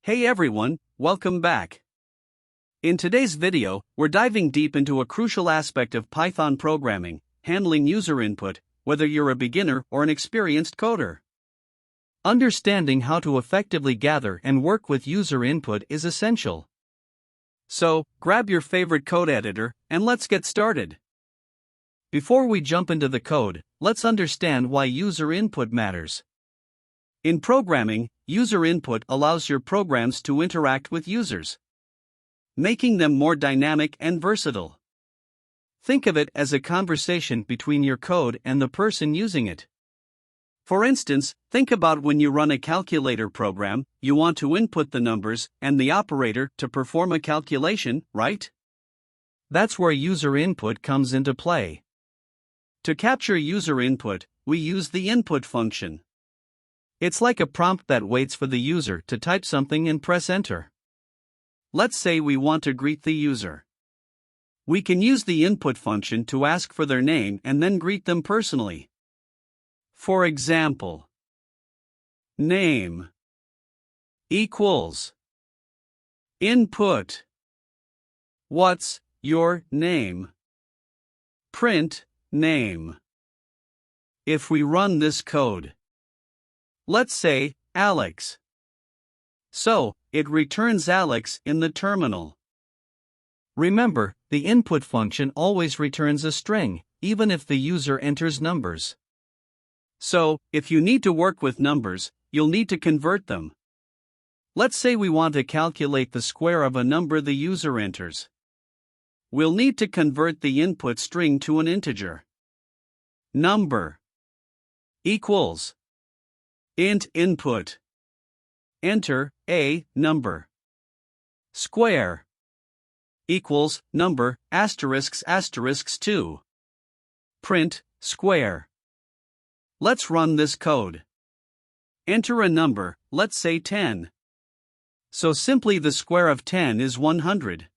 Hey everyone, welcome back. In today's video, we're diving deep into a crucial aspect of Python programming, handling user input, whether you're a beginner or an experienced coder. Understanding how to effectively gather and work with user input is essential. So, grab your favorite code editor, and let's get started. Before we jump into the code, let's understand why user input matters. In programming, user input allows your programs to interact with users, making them more dynamic and versatile. Think of it as a conversation between your code and the person using it. For instance, think about when you run a calculator program, you want to input the numbers and the operator to perform a calculation, right? That's where user input comes into play. To capture user input, we use the input function. It's like a prompt that waits for the user to type something and press enter. Let's say we want to greet the user. We can use the input function to ask for their name and then greet them personally. For example, name equals input. What's your name? Print name. If we run this code, let's say, Alex. So, it returns Alex in the terminal. Remember, the input function always returns a string, even if the user enters numbers. So, if you need to work with numbers, you'll need to convert them. Let's say we want to calculate the square of a number the user enters. We'll need to convert the input string to an integer. Number equals int input. Enter a number. Square equals number **** 2. Print square. Let's run this code. Enter a number, let's say 10. So simply the square of 10 is 100.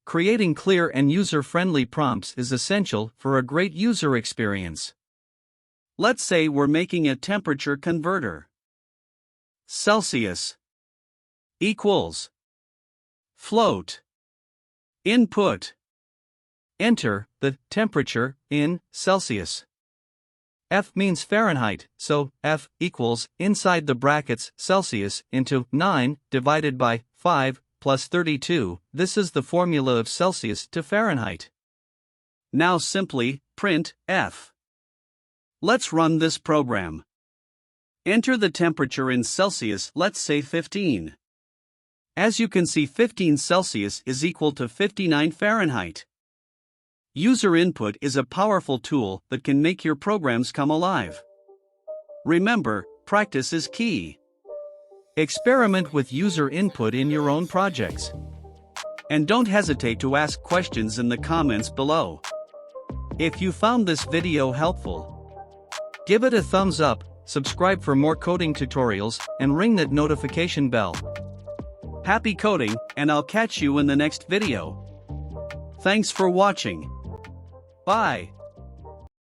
Creating clear and user-friendly prompts is essential for a great user experience. Let's say we're making a temperature converter. Celsius equals float. Input. Enter the temperature in Celsius. F means Fahrenheit, so F equals inside the brackets Celsius into 9 divided by 5 plus 32. This is the formula of Celsius to Fahrenheit. Now simply print F. Let's run this program. Enter the temperature in Celsius, let's say 15. As you can see, 15 Celsius is equal to 59 Fahrenheit. User input is a powerful tool that can make your programs come alive. Remember, practice is key. Experiment with user input in your own projects. And don't hesitate to ask questions in the comments below. If you found this video helpful, give it a thumbs up, subscribe for more coding tutorials, and ring that notification bell. Happy coding, and I'll catch you in the next video. Thanks for watching. Bye.